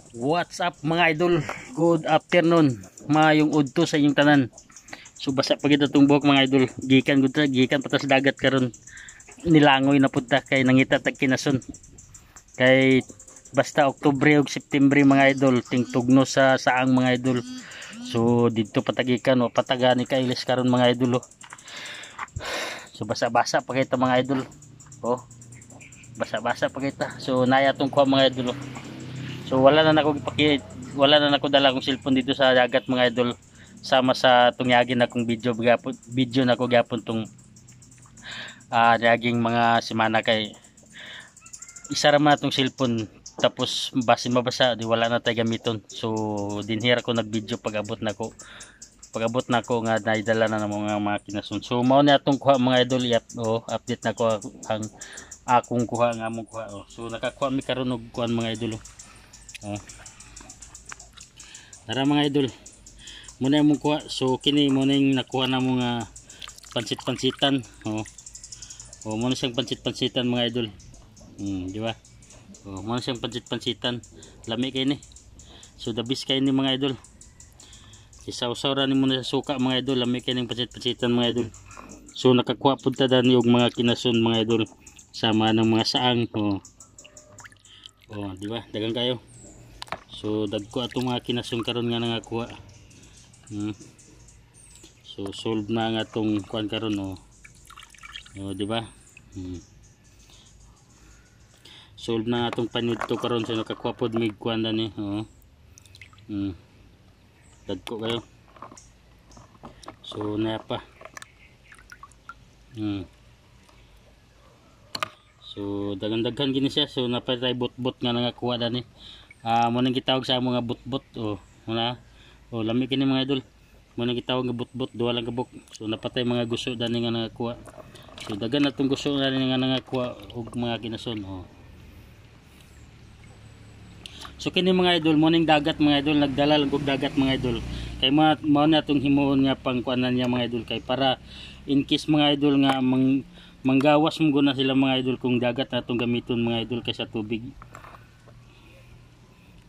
What's up mga idol? Good afternoon. Mayong udto sa inyong tanan. So basa pa kita tong buhok mga idol. Gikan patas dagat karon. Nilangoy na punta kay nangita tag kinason. Kay basta Oktubre ug September mga idol, tingtugno sa saang mga idol. So dito patagikan o patagani kay ilis karon mga idol. So basa-basa pa kita mga idol. Oh. Basa-basa pa kita. So naya tong kuha mga idol. So wala na nako dala kong cellphone dito sa dagat mga idol, sama sa tungyagin akong video nako gyapon tong naging mga semana kay isa ra man atong cellphone tapos basin mabasa di wala na tay gamiton. So dinhira ko nagvideo pag-abot nako nga naidala na ng mga makinason. So mao ni atong kuha mga idol, update nako ang akong kuha nga among kuha. So nakakuha mi karon og kuan mga idol. Tara mga idol, muna yung kuha. So kini muna yung nakuha na mga pansit-pansitan. Muna siyang pansit-pansitan mga idol. Di ba? Muna siyang pansit-pansitan. Lami kayo ni. So dabis kayo ni mga idol. Isaw-saw ni muna sa suka mga idol. Lami kayo ng pansit-pansitan mga idol. So nakakuha punta dani yung mga kinason mga idol. Sama ng mga saang. Di ba? Dagang kayo. So dagko atong mga kinason karon nga nangakuha. So solve na nga atong kuan karon di ba? Solve na nga atong panudto karon sa nakakuha pod mig kuan dani. Dagko kayo. So na pa. So dagan-daghan gini siya. So napatay bot-bot nga nangakuha dani. Muna gitawag sa mga bot-bot. Lami kini mga idol. Muna gitawag nga bot-bot, duha lang kabuk. So napatay mga guso dani nga nakakuha. So dagan natong guso dani nga nakakuha og mga kinason. So kini mga idol, muna dagat mga idol, nagdala lang og dagat mga idol. Kay mao na atong himuon nga pangkuanan niya mga idol, kay para in case mga idol nga manggawas mo na sila mga idol kung dagat natong gamiton mga idol kaysa tubig.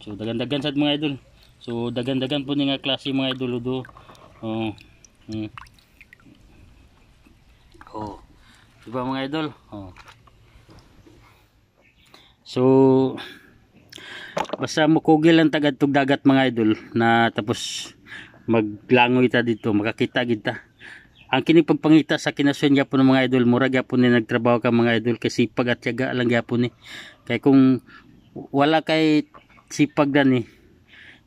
So dagan-dagan sad mga idol. So dagan-dagan po ni nga klase mga idol do. Diba mga idol? So basta mo kugil lang tagad tug dagat mga idol na tapos maglangoy ta dito, makakita gid ta. Ang kini pagpangita sa kinason gyapon ng mga idol, mura gyapon ni nagtrabaho ka mga idol kasi sipag at tiyaga lang gyapon ni. Kay kung wala kay sipag dani,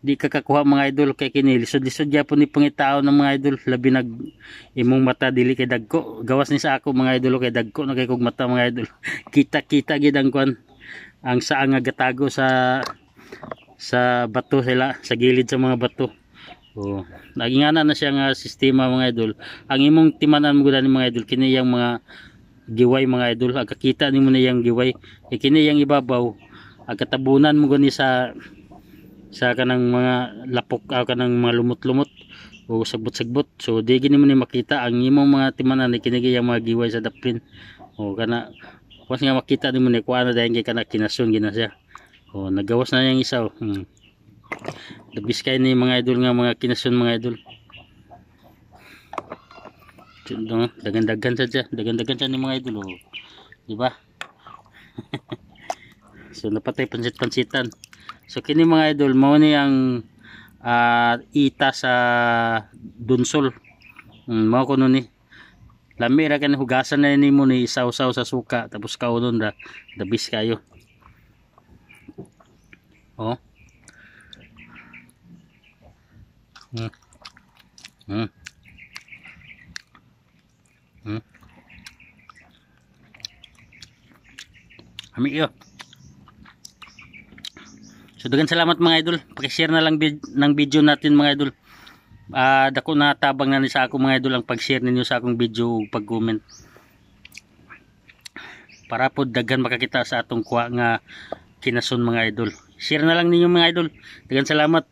di ka kakuha mga idol. Kay kini lisod-lisod gyapon ni pangitao ng mga idol, labi nag imong mata dili kay dagko. Gawas ni sa ako mga idol kay dagko na kay kog mata mga idol. Kita gid ang kuan, ang saa nga gatago sa bato sila, sa gilid sa mga bato. Nagingana na siya nga sistema mga idol. Ang imong timanan mo gani mga idol, kini yang mga giway mga idol. Ang kakita nimo na yang giway, kini yang ibabaw. Ang katabunan mo gani sa kanang mga lapok, kanang mga lumot-lumot o sagbot-sagbot. So di gini mo ni makita ang imong mga timanan, kini yang mga giway sa daplin. Kana once nga makita nimo ni kuha na dayon kay kana kinason gina siya. Nagawas na yang isaw. Dabis kay ni mga idol nga mga kinason mga idol. Dagan-dagan siya. Dagan-dagan siya ni mga idol. Di ba? So napatay pansit-pansitan. So kini mga idol, mao ni ang ita sa dunsol. Mao kuno ni. Lami ra kan hugasan na nimo ni isaw-saw sa suka tapos kaunon ra. Dabis kayo. Ami yo. So dagan salamat mga idol. Paki-share na lang ng video natin mga idol. Dako na tabang na ni sa ako mga idol ang pag-share ninyo sa akong video ug pag-comment. Para po daghan makakita sa atong kuha nga kinason mga idol. Share na lang ninyo mga idol. Dagan salamat.